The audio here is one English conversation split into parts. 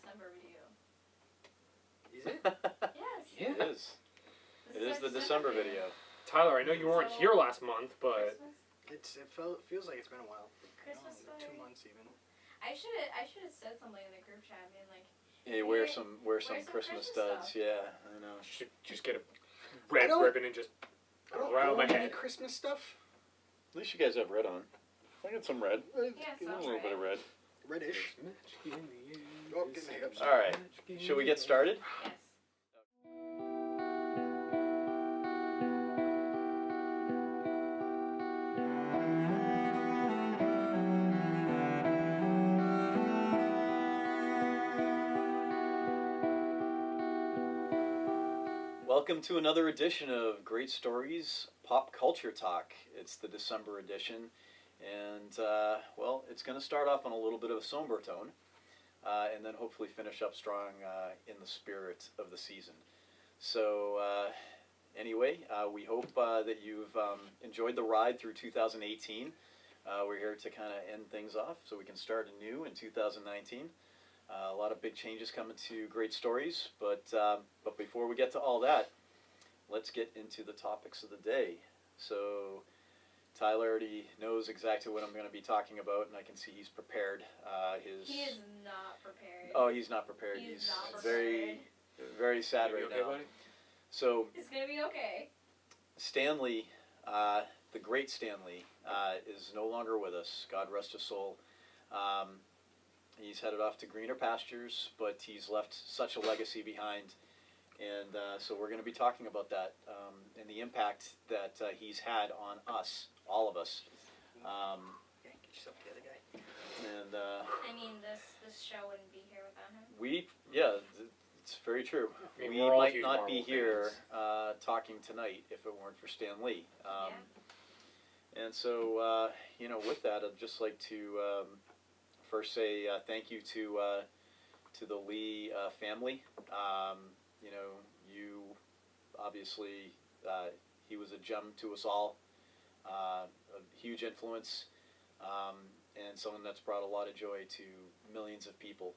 December video. Is it? Yes. Yeah. It is. It is the December video. Tyler, I know you weren't here last month, but Christmas? It feels like it's been a while. Christmas I don't know, 2 months even. I should have said something in the group chat, being like, Hey, wear some Christmas studs. stuff. Yeah, I know. should just get a red don't- ribbon and just I don't around my own any head. Christmas stuff. At least you guys have red on. I got some red. Yeah, Give some a little bit of red. Reddish. Oh, getting hiccups. All right. Should we get started? Yes. Welcome to another edition of Great Stories Pop Culture Talk. It's the December edition, and well, it's going to start off on a little bit of a somber tone, and then hopefully finish up strong in the spirit of the season. So anyway, we hope that you've enjoyed the ride through 2018. We're here to kind of end things off so we can start anew in 2019. A lot of big changes coming to Great Stories, but before we get to all that, let's get into the topics of the day. So Tyler already knows exactly what I'm going to be talking about, and I can see he's prepared. He is not prepared. Oh, he's not prepared. He's not very, very sad right okay, now. buddy? So It's gonna be okay. Stan Lee, the great Stan Lee, is no longer with us. God rest his soul. He's headed off to greener pastures, but he's left such a legacy behind. And so we're going to be talking about that and the impact that he's had on us, all of us. Yeah, get yourself together, guy. And I mean, this show wouldn't be here without him. it's very true. I mean, We we're all might huge not be Marvel here fans. talking tonight if it weren't for Stan Lee. Yeah. And so, with that, I'd just like to first say thank you to the Lee family. You obviously, he was a gem to us all, a huge influence, and someone that's brought a lot of joy to millions of people,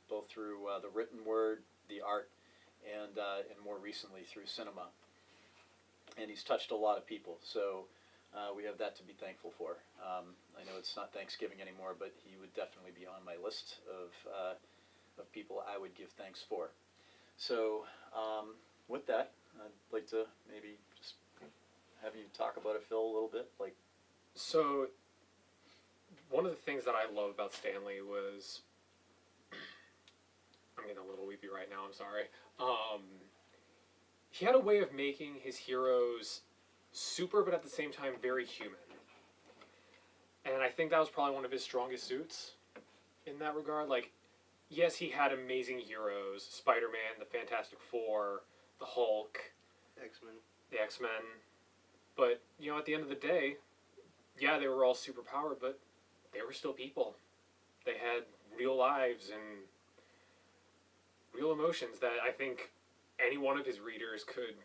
both through the written word, the art, and more recently through cinema. And he's touched a lot of people, so we have that to be thankful for. I know it's not Thanksgiving anymore, but he would definitely be on my list of people I would give thanks for. So with that, I'd like to maybe just have you talk about it, Phil, a little bit. So, one of the things that I love about Stan Lee was, I'm getting a little weepy right now, I'm sorry. He had a way of making his heroes super, but at the same time very human. And I think that was probably one of his strongest suits in that regard. Like, yes, he had amazing heroes, Spider-Man, the Fantastic Four, the Hulk, X-Men. the X-Men. But, at the end of the day, yeah, they were all superpowered, but they were still people. They had real lives and real emotions that I think any one of his readers could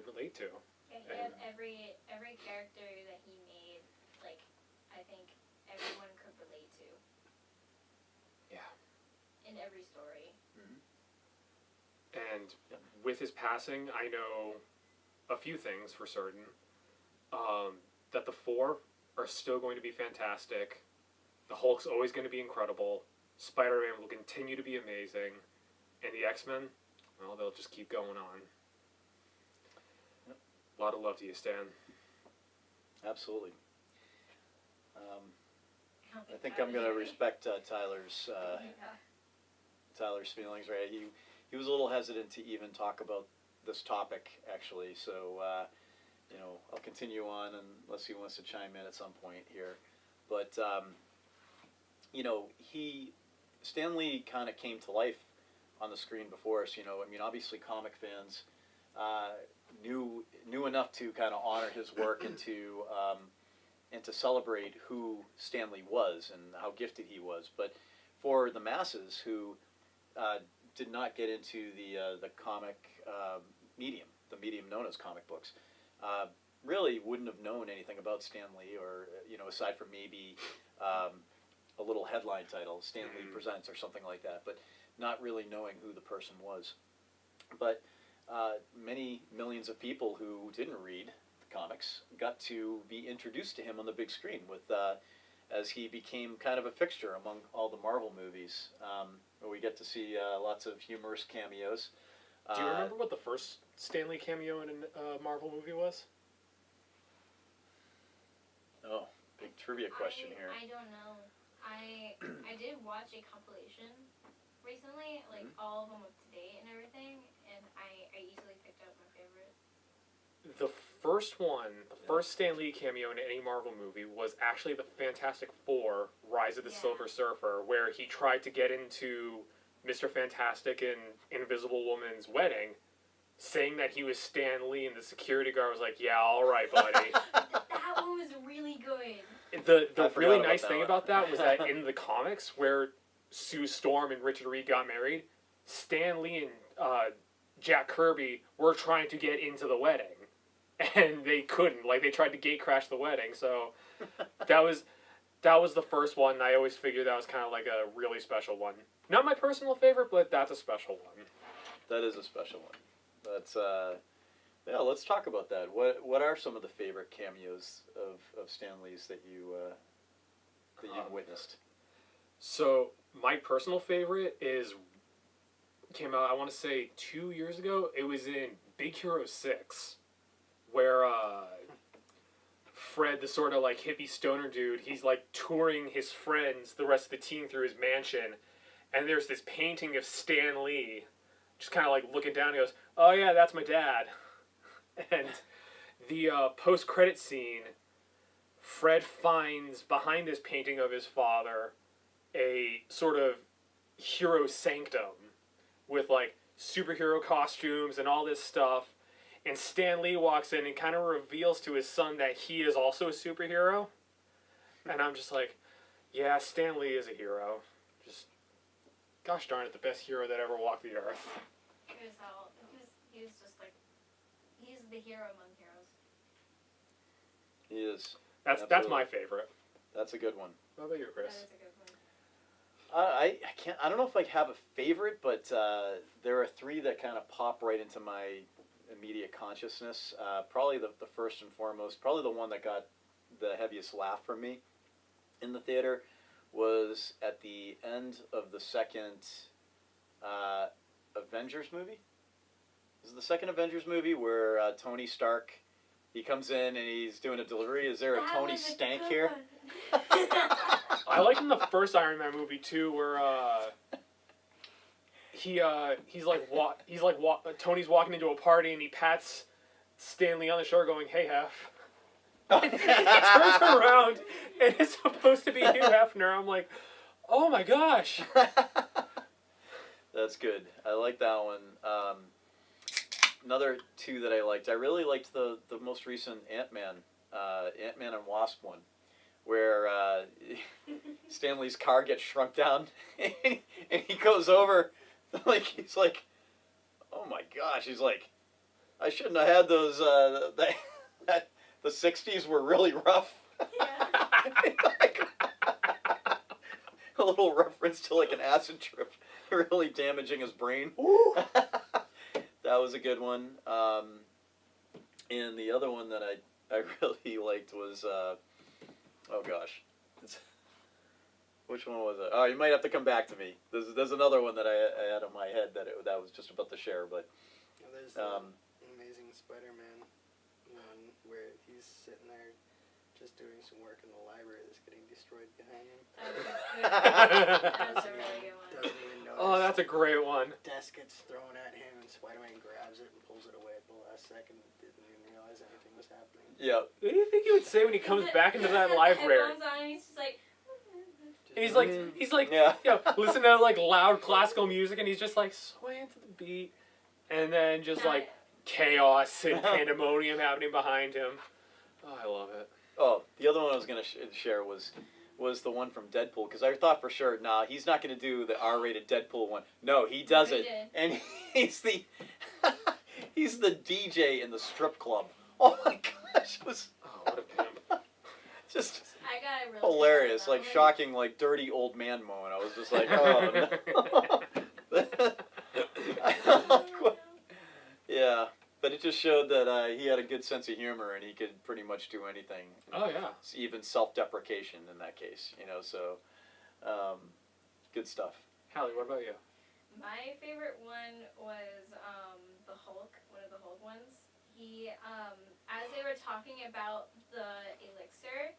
relate to. Yeah, he had every character that he made, I think everyone could relate to. Yeah. In every story. And with his passing, I know a few things for certain. That the Four are still going to be fantastic. The Hulk's always going to be incredible. Spider-Man will continue to be amazing. And the X-Men, well, they'll just keep going on. Yep. A lot of love to you, Stan. Absolutely. I think I'm going to respect Tyler's feelings. Right, he was a little hesitant to even talk about this topic, actually. So I'll continue on unless he wants to chime in at some point here. But Stan Lee kind of came to life on the screen before us. Obviously comic fans knew enough to kind of honor his work and to celebrate who Stan Lee was and how gifted he was. But for the masses who did not get into the comic medium, the medium known as comic books, really wouldn't have known anything about Stan Lee, or aside from maybe a little headline title, Stan Lee Mm. Presents or something like that, but not really knowing who the person was. But many millions of people who didn't read the comics got to be introduced to him on the big screen with as he became kind of a fixture among all the Marvel movies. Where we get to see lots of humorous cameos. Do you remember what the first Stan Lee cameo in a Marvel movie was? Oh, big trivia question here. I don't know. I did watch a compilation recently, like all of them up to date and everything, and I easily picked out my favorite. The first one, the first Stan Lee cameo in any Marvel movie was actually the Fantastic Four, Rise of the Yeah. Silver Surfer, where he tried to get into Mr. Fantastic and Invisible Woman's wedding, saying that he was Stan Lee, and the security guard was like, "Yeah, all right, buddy." That one was really good. The I forgot really about nice that thing one. about that was that in the comics, where Sue Storm and Richard Reed got married, Stan Lee and Jack Kirby were trying to get into the wedding, and they couldn't. Like, they tried to gate crash the wedding. So that was the first one. And I always figured that was kind of like a really special one. Not my personal favorite, but that's a special one. That is a special one. That's yeah. Let's talk about that. What are some of the favorite cameos of Stan Lee's that you've witnessed? So my personal favorite came out, I want to say 2 years ago. It was in Big Hero 6, where Fred, the sort of like hippie stoner dude, he's like touring his friends, the rest of the team, through his mansion, and there's this painting of Stan Lee, just kind of like looking down. And he goes, "Oh yeah, that's my dad." And the post-credit scene, Fred finds behind this painting of his father a sort of hero sanctum with like superhero costumes and all this stuff. And Stan Lee walks in and kind of reveals to his son that he is also a superhero. And I'm just like, yeah, Stan Lee is a hero. Just, gosh darn it, the best hero that ever walked the earth. He was just like, he's the hero among heroes. He is. That's Absolutely. my favorite. That's a good one. How about you, That Chris? is a good one. I can't. I don't know if I have a favorite, but there are three that kind of pop right into my immediate consciousness. Probably the first and foremost, probably the one that got the heaviest laugh from me in the theater was at the end of the second Avengers movie. This is the second Avengers movie where Tony Stark, he comes in and he's doing a delivery. Is there a Tony was a Stank good here? one. I liked in the first Iron Man movie too, where Tony's walking into a party and he pats Stan Lee on the shoulder, going, "Hey, Hef." And he turns around and it's supposed to be Hugh Hefner. I'm like, oh my gosh. That's good. I like that one. Another two that I liked. I really liked the most recent Ant-Man and Wasp one, where Stanley's car gets shrunk down, and he goes over, like he's like, oh my gosh, he's like, I shouldn't have had those. That the '60s were really rough. Yeah. Like, a little reference to like an acid trip, really damaging his brain. That was a good one. And the other one that I really liked was, oh gosh. Which one was it? Oh, you might have to come back to me. There's another one that I had in my head that was just about to share, but. There's the Amazing Spider-Man one where he's sitting there just doing some work in the library that's getting destroyed behind him. That's a really good one. Doesn't even notice. Oh, that's a great one. Desk gets thrown at him and Spider-Man grabs it and pulls it away at the last second. Didn't even realize anything was happening. Yeah. What do you think he would say when he comes back into that library? Headphones on and he's just like, He's like, Yeah. you know, listen to like loud classical music, and he's just like swaying to the beat, and then just like chaos and pandemonium happening behind him. Oh, I love it. Oh, the other one I was going to share was the one from Deadpool, because I thought for sure, nah, he's not going to do the R-rated Deadpool one. No, he does He it, did. and he's the he's the DJ in the strip club. Oh my gosh, it was Oh, what a pimp. just I got really hilarious, tired like of that. shocking, like dirty old man moment. I was just like, oh no. Oh, Yeah, but it just showed that he had a good sense of humor and he could pretty much do anything. Oh yeah. It's even self-deprecation in that case, so good stuff. Hallie, what about you? My favorite one was the Hulk, one of the Hulk ones. He, as they were talking about the elixir,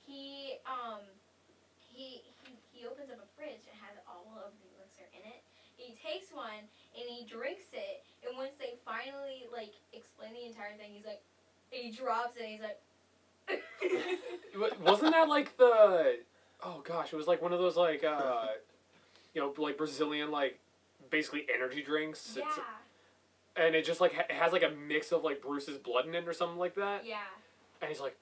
he opens up a fridge and has all of the elixir in it. He takes one and he drinks it, and once they finally explain the entire thing, he's like, he drops it and he's like. Wasn't that like the? Oh gosh, it was like one of those like like Brazilian basically energy drinks. Yeah. And it just it has like a mix of like Bruce's blood in it or something like that. Yeah. And he's like,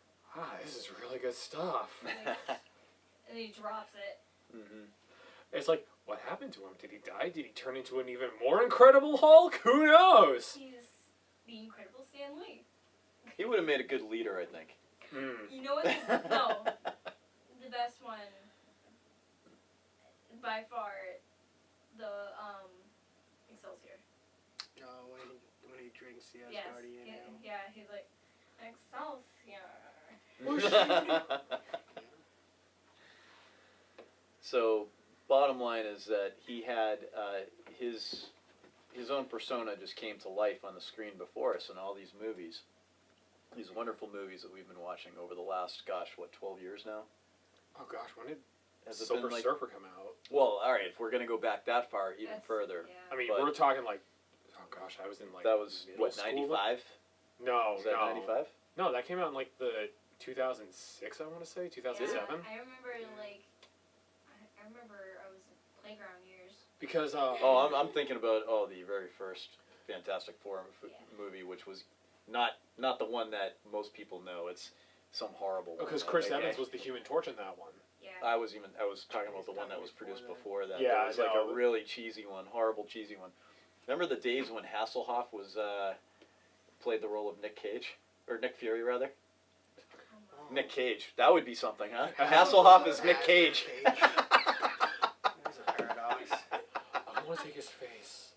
this is really good stuff. And he drops it. Mm-hmm. It's like, what happened to him? Did he die? Did he turn into an even more incredible Hulk? Who knows? He's the Incredible Stan Lee. He would have made a good leader, I think. You know what? No. The best one, by far, the Excelsior. When he drinks the Yes. Asgardian ale. Yeah, he's like, Excelsior. So, bottom line is that he had his own persona just came to life on the screen before us in all these movies. These wonderful movies that we've been watching over the last, 12 years now? Oh gosh, when did Has it Silver been Surfer come out? Well, all right, if we're going to go back that far, even That's- further. Yeah. I mean, But- we're talking oh gosh, I was in That was, middle school. 95? No, Was that no. 95? No, that came out in the 2006, I want to say, 2007. Yeah, I remember I was playground years. Because Oh, I'm thinking about the very first Fantastic Four movie, which was not the one that most people know. It's some horrible one. because Chris Evans was the Human Torch in that one. Yeah. I was talking about the one that was produced before that. Yeah, It was I like know. a really cheesy one, horrible cheesy one. Remember the days when Hasselhoff was played the role of Nick Cage or Nick Fury rather? Oh. Nick Cage. That would be something, huh? Hasselhoff is Nick Cage. There's a paradox. I want to take his face.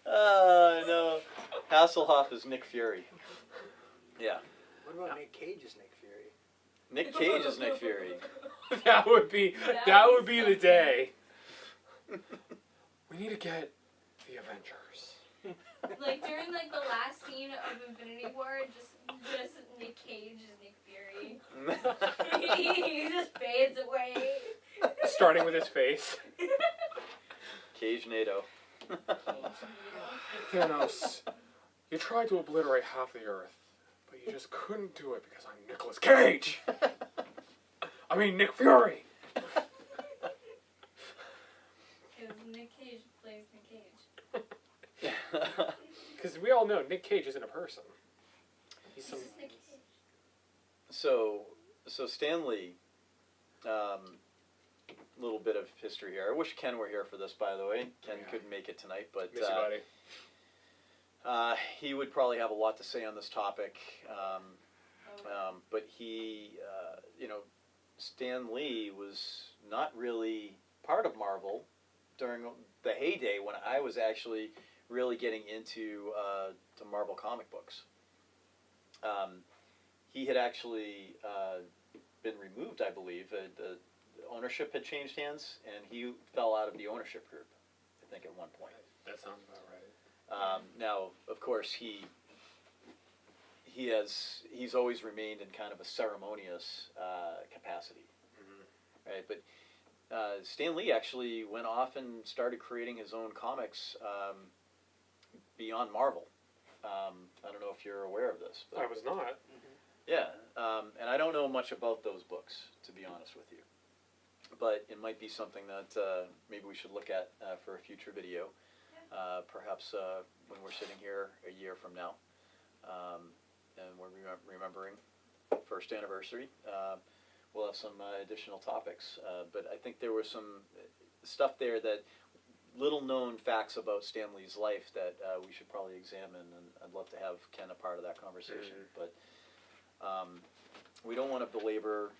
No. Hasselhoff is Nick Fury. Yeah. What about Nick Cage's Nick Fury? Nick Cage is Nick Fury. that would be the day. We need to get the Avengers. During the last scene of Infinity War, just Nick Cage is Nick Fury. He just fades away. Starting with his face. Cage NATO. Thanos, you tried to obliterate half the Earth, but you just couldn't do it because I'm Nicolas Cage. I mean Nick Fury. Because Nick Cage plays Nick Cage. Because we all know Nick Cage isn't a person. He's some. This is Nick Cage. So Stan Lee, little bit of history here. I wish Ken were here for this, by the way. Ken couldn't make it tonight, but Miss you, buddy. he would probably have a lot to say on this topic. But he, Stan Lee was not really part of Marvel during the heyday when I was actually really getting into to Marvel comic books. He had actually been removed, I believe. The ownership had changed hands, and he fell out of the ownership group, I think, at one point. That sounds about right. Now, of course, he's always remained in kind of a ceremonious capacity, right? But Stan Lee actually went off and started creating his own comics beyond Marvel. I don't know if you're aware of this. But I was not. yeah, and I don't know much about those books, to be honest with you. But it might be something that maybe we should look at for a future video. Perhaps when we're sitting here a year from now, and we're remembering first anniversary, we'll have some additional topics. But I think there was some stuff there that little known facts about Stan Lee's life that we should probably examine, and I'd love to have Ken a part of that conversation. But we don't want to belabor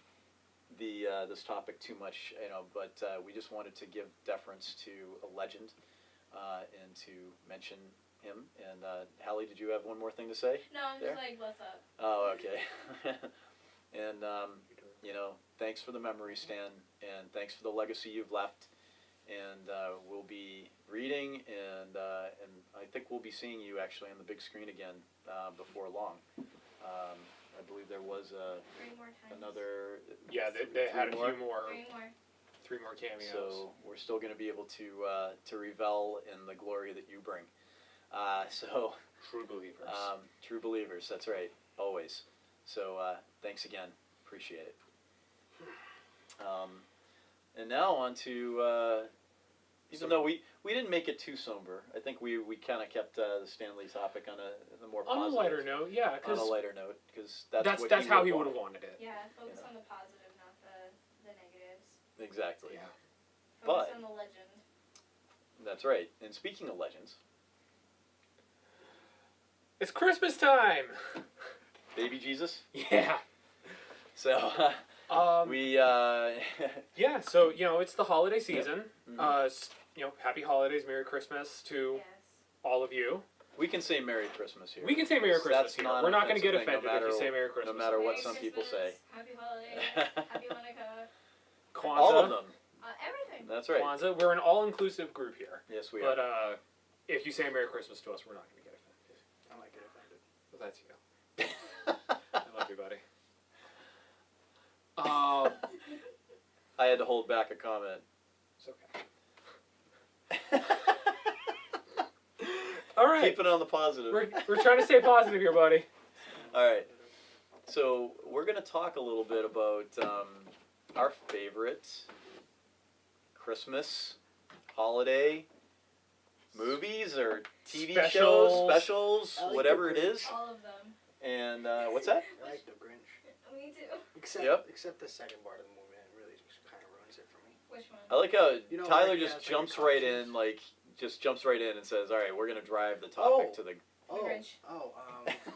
this topic too much, but we just wanted to give deference to a legend and to mention him. And Hallie, did you have one more thing to say? No, I'm there? just like, what's up? Oh, okay. And thanks for the memory, Stan, and thanks for the legacy you've left. And we'll be reading, and I think we'll be seeing you actually on the big screen again before long. I believe there was 3 more times. another. Yeah, they had a few more. 3 more. 3 more cameos. So we're still going to be able to revel in the glory that you bring. So True believers. true believers. That's right. Always. So thanks again. Appreciate it. And now on to even though we didn't make it too somber, I think we kind of kept the Stanley topic on a more on positive, a lighter note, yeah, on because a lighter note, because that's how he would have wanted it. Yeah, focus Yeah. on the positive, not the negatives. Exactly. Yeah. Focus But- on the legend. That's right. And speaking of legends, It's Christmas time. baby Jesus. Yeah. So we Yeah. So it's the holiday season. Mhm. Happy holidays, Merry Christmas to Yes. all of you. we can say Merry Christmas here. We can say Merry That's Christmas here. not We're an not going to get offensive thing, offended no matter, if you say Merry Christmas. no matter what Merry some people say. Christmas, Happy holidays. Happy Hanukkah. Kwanzaa. All of them. Everything. That's right. Kwanzaa. We're an all-inclusive group here. Yes, we But are. if you say Merry Christmas to us, we're not going to get offended. I might get offended. Well, that's you. I love you, buddy. I had to hold back a comment. It's okay. All right. Keep it on the positive. We're trying to stay positive here, buddy. All right. So we're going to talk a little bit about our favorite Christmas holiday movies or TV shows, specials, I like whatever the it is. All of them. And what's that? I like the Grinch. Me too. Except the second part of the movie, it really just kind of ruins it for me. Which one? I like how You know, Tyler like, just yeah, it's like jumps a right conscience. in, just jumps right in and says, "All right, we're going to drive the topic Oh. to the Grinch.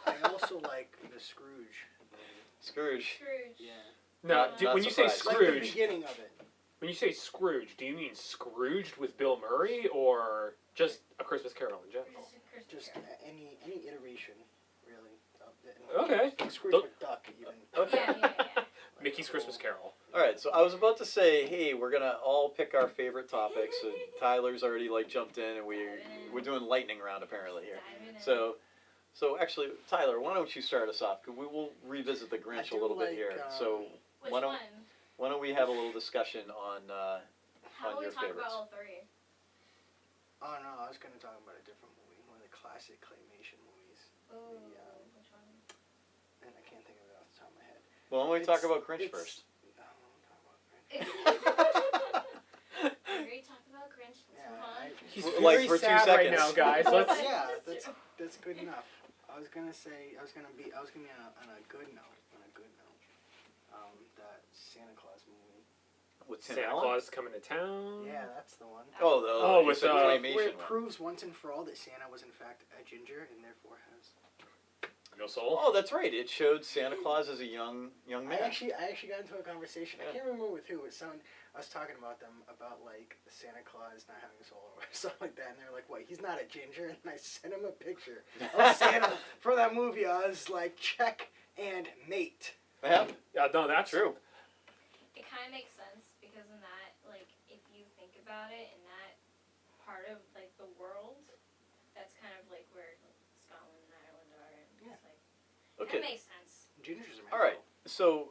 I also like the Scrooge movie. Scrooge." Scrooge. Yeah. No, Not when you say surprised. Like the Scrooge, beginning of it. when you say Scrooge, do you mean Scrooged with Bill Murray or just A Christmas Carol in general? Just any iteration, really. Of it. Okay. Scrooge Look- McDuck, even. Okay. Yeah. Mickey's Christmas Carol. All right, so I was about to say, hey, we're gonna all pick our favorite topics. So Tyler's already jumped in, and we're doing lightning round apparently here. Diving in. So actually, Tyler, why don't you start us off? 'Cause we will revisit the Grinch a do little bit like, here. So Which why don't one? why don't we have a little discussion on How on will we your talk favorites? about all 3? Oh no, I was gonna talk about a different movie, one of the classic claymation movies, Oh, Yeah. which one? and I can't think of it off the top of my head. Well, why don't we talk It's- about Grinch it's- first? I don't want to talk about Grinch. We already talked about Grinch. Let's Yeah, move on. He's Like, very for 2 sad right seconds. now, guys. Let's. Yeah, that's good enough. I was gonna be on a good note. That Santa Claus movie. With Tim Santa Allen? Claus coming to town. Yeah, that's the one. Oh, you with, said where claymation Where it one. proves once and for all that Santa was in fact a ginger and therefore has. No soul. Oh, that's right. It showed Santa Claus as a young I man. actually got into a conversation. Yeah. I can't remember with who. I was talking about them about like Santa Claus not having a soul or something like that, and they're like, "What? He's not a ginger?" And I sent him a picture of Santa from that movie. I was like, "Check and mate." Yeah. No, that's True. It kind of makes sense because in that, like, if you think about it, in that part of like the world, that's kind of like where Scotland and Ireland are, and Yeah. it's like Okay. that makes sense. Gingers are All right. So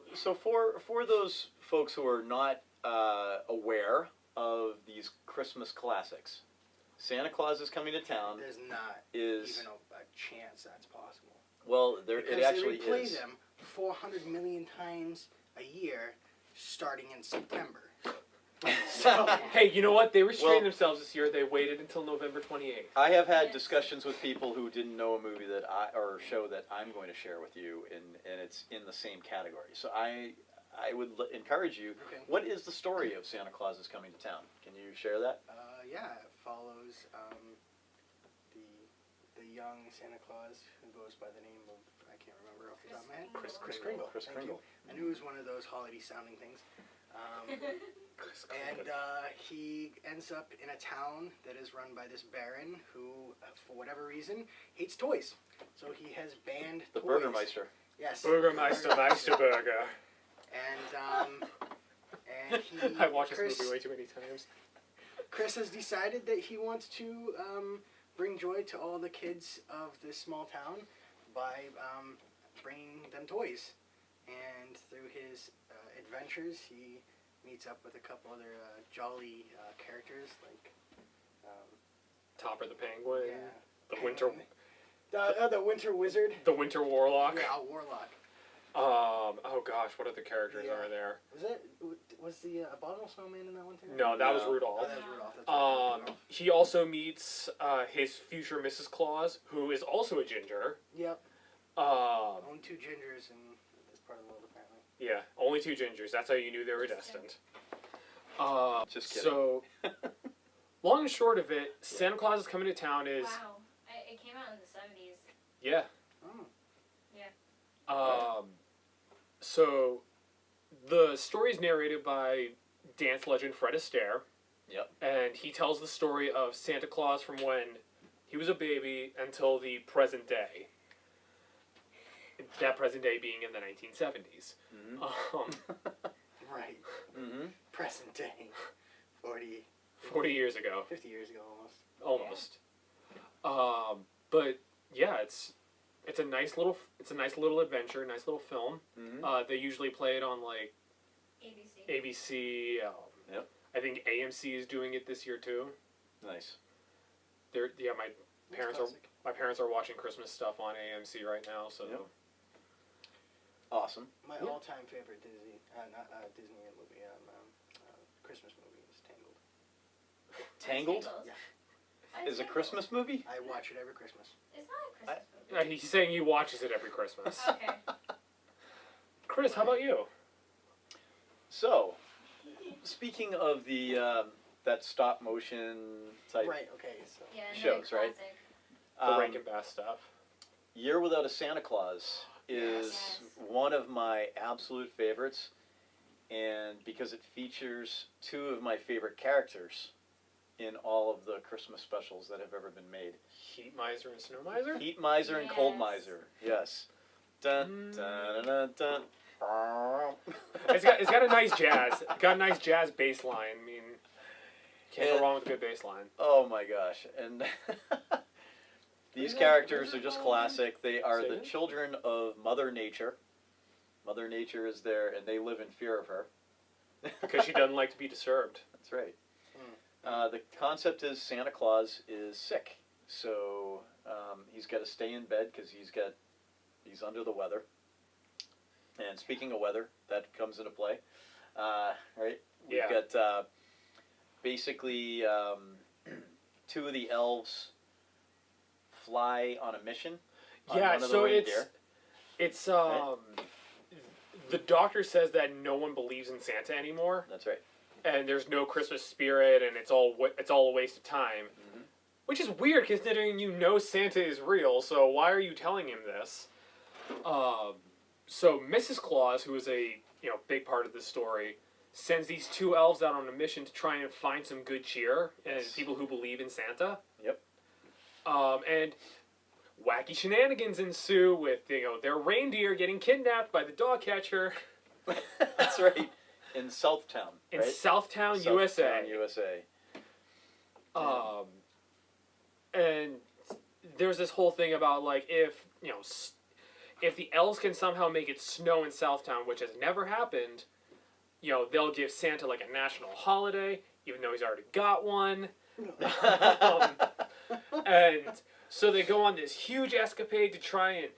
for those folks who are not aware of these Christmas classics, Santa Claus is Coming to Town There's not is even a chance that's possible. well, Because it actually they replay is. them 400 million times a year, starting in September. So Hey, you know what? They restrained Well- themselves this year. They waited until November 28th. I have had Yes. discussions with people who didn't know a movie or a show that I'm going to share with you, and it's in the same category. So I would encourage you. okay. What is the story of Santa Claus is Coming to Town? Can you share that? Yeah, it follows the young Santa Claus who goes by the name of I can't remember off the top of my head. Chris Kringle. Kringle. Thank you. I knew it was one of those holiday sounding things. And he ends up in a town that is run by this baron who, for whatever reason, hates toys. So he has banned The toys. Burgermeister. Yes. Burgermeister Meisterburger. And he. I watched Chris, this movie way too many times. Chris has decided that he wants to bring joy to all the kids of this small town by bringing them toys. And through his adventures, he meets up with a couple other jolly characters like Topper the Penguin. yeah, The Winter. the Winter Wizard. The Winter Warlock. Yeah, Warlock. Oh gosh, what other characters Yeah. are there? Was the Abominable Snowman in that one too? No, that was No. Rudolph. Oh, that was Rudolph. That's right, Rudolph. He also meets his future Mrs. Claus, who is also a ginger. Yep. Um, Only two gingers in this part of the world, apparently. yeah, only two gingers. That's how you knew they were destined. Just kidding. So, long and short of it, Santa Claus is coming to town. Is Wow. It came out in the 70s. yeah. Oh. So, the story is narrated by dance legend Fred Astaire. Yep. And he tells the story of Santa Claus from when he was a baby until the present day. That present day being in the 1970s. Mm-hmm. Right. Mm-hmm. Present day. 40 years ago. 50 years ago almost. Almost. But yeah, it's a nice little adventure, nice little film. Mm-hmm. They usually play it on like ABC. ABC. Yep. I think AMC is doing it this year too. Nice. My parents are watching Christmas stuff on AMC right now, so. Yep. Awesome. My Yeah. all-time favorite Disney, not Disney movie, Christmas movie is Tangled. Tangled Oh, is a Christmas movie. I watch it every Christmas. It's not a Christmas movie. He's saying he watches it every Christmas. Okay. Chris, how about you? So, speaking of the that stop motion type Right. Okay. So. Yeah, Shows, another right? classic. The Rankin Bass stuff. Year Without a Santa Claus is Yes. one of my absolute favorites, and because it features two of my favorite characters in all of the Christmas specials that have ever been made. Heat Miser and Snow Miser? Heat Miser and Cold Yes. Miser. Yes. Dun, dun, dun, dun, dun. It's got a nice jazz. Got a nice jazz bass line. I mean, can't go wrong with a good bass line. Oh my gosh. And these characters are just classic. They are Say the it. children of Mother Nature. Mother Nature is there, and they live in fear of her. Because she doesn't like to be disturbed. That's right. The concept is Santa Claus is sick, so he's got to stay in bed because he's under the weather. And speaking of weather, that comes into play, right? We've Yeah. got basically two of the elves fly on a mission. On Yeah, one of the so reindeer. it's the doctor says that no one believes in Santa anymore, That's right. and there's no Christmas spirit, and it's all a waste of time. Mhm. Which is weird, considering you know Santa is real. So why are you telling him this? So Mrs. Claus, who is a big part of this story, sends these two elves out on a mission to try and find some good cheer and Yes. people who believe in Santa. Yep. And wacky shenanigans ensue with their reindeer getting kidnapped by the dog catcher That's right. In Southtown, in right? Southtown, Southtown, USA. USA. And there's this whole thing about like if the elves can somehow make it snow in Southtown, which has never happened, they'll give Santa like a national holiday, even though he's already got one. And so they go on this huge escapade to try and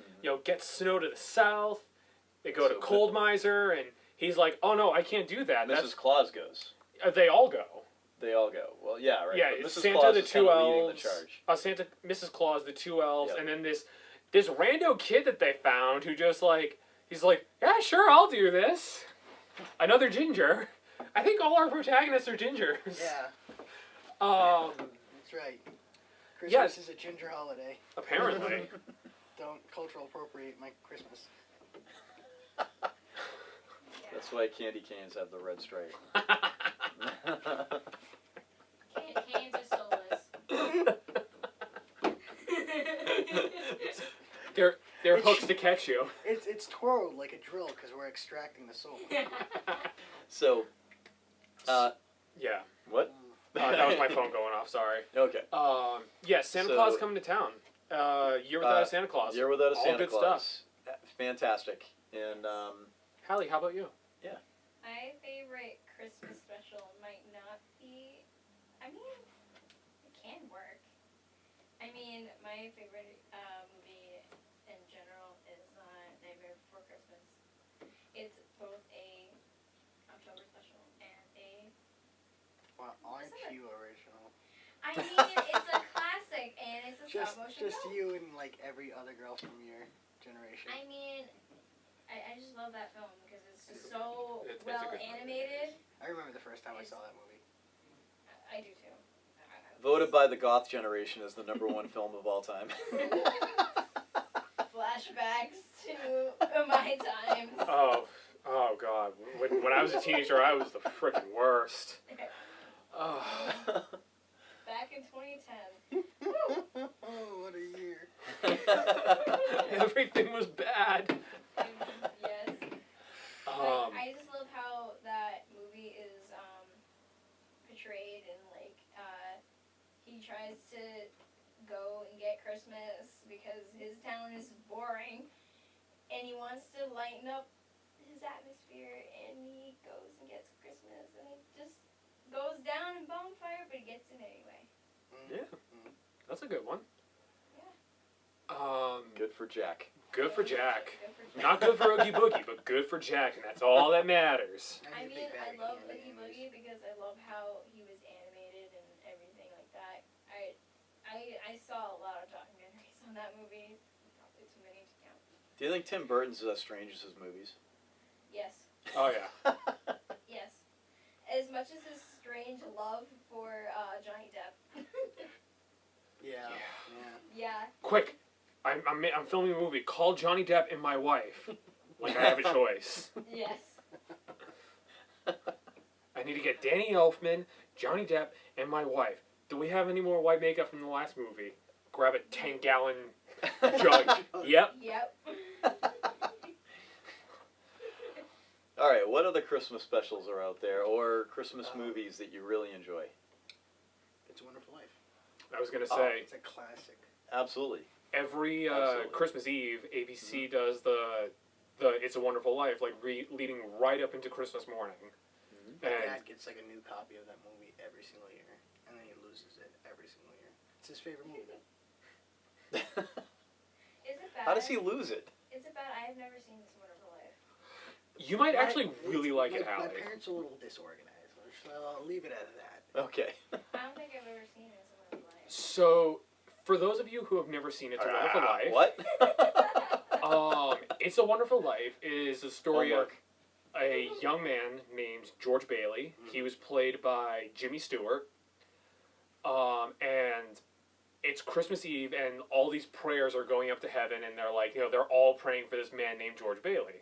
get snow to the south. They go to So, Cold Miser, and he's like, "Oh no, I can't do that." Mrs. Claus goes. They all go. They all go. Well, yeah, right. Yeah, but it's Mrs. Santa, Claus the is two kind of leading the elves. charge. Santa, Mrs. Claus, the two elves, Yep. and then this rando kid that they found who just he's like, "Yeah, sure, I'll do this." Another ginger. I think all our protagonists are gingers. Yeah, That's right. Christmas Yes. is a ginger holiday. Apparently. Don't cultural appropriate my Christmas. That's why candy canes have the red stripe. Canes are soulless. They're hooks to catch you. It's twirled like a drill because we're extracting the soul. So, Yeah. what? That was my phone going off. Sorry. Okay. Yeah, Santa So- Claus coming to town. Year Without a Santa Claus. Year Without a All Santa good Claus. Fantastic. And Hallie, how about you? My favorite Christmas special might not be. I mean, it can work. I mean, my favorite movie in general is Nightmare Before Christmas. It's both a October special and a. Well, aren't you original? I mean, it's a classic and it's a Just stop motion film. you and like every other girl from your generation. I mean, I just love that film because it's just so It's a well good movie. animated. I remember the first time I saw that movie. I do too. voted by the goth generation as the #1 film of all time. Flashbacks to my times. Oh God. When I was a teenager, I was the freaking worst. Oh. Back in 2010. Oh, what a year. Everything was bad. Yes. I just love how that movie is portrayed and like he tries to go and get Christmas because his town is boring and he wants to lighten up his atmosphere and he goes and gets Christmas and it just goes down in bonfire but he gets it anyway. Yeah. That's a good one. Yeah. Good Good for Jack. for Jack. Good for Jack. Not good for Oogie Boogie, but good for Jack, and that's all that matters. I mean, I love Oogie Boogie because I love how he was animated and everything like that. I saw a lot of documentaries on that movie, probably too many to count. Do you think Tim Burton's as strange as his movies? Yes, Oh yeah. yes. As much as his strange love for Johnny Depp. Yeah. Yeah. Quick, I'm filming a movie. Call Johnny Depp and my wife. Like I have a choice. Yes. I need to get Danny Elfman, Johnny Depp, and my wife. Do we have any more white makeup from the last movie? Grab a 10-gallon jug. Yep. Yep. All right, what other Christmas specials are out there, or Christmas movies that you really enjoy? It's a Wonderful Life. I was gonna Oh. say It's a classic. Absolutely. every Absolutely. Christmas Eve, ABC does the It's a Wonderful Life, like leading right up into Christmas morning. My And dad gets like a new copy of that movie every single year, and then he loses it every single year. It's his favorite movie. Is it bad? How does he lose it? Is it bad? I have never seen This Wonderful Life. you might actually really like it, My Hallie. parents are a little disorganized, so I'll leave it at that. Okay. I don't think I've ever seen This Wonderful Life. So, for those of you who have never seen It's a Wonderful Life, What? It's a Wonderful Life is a story Homework. of a young man named George Bailey. He was played by Jimmy Stewart. And it's Christmas Eve, and all these prayers are going up to heaven, and they're like, they're all praying for this man named George Bailey.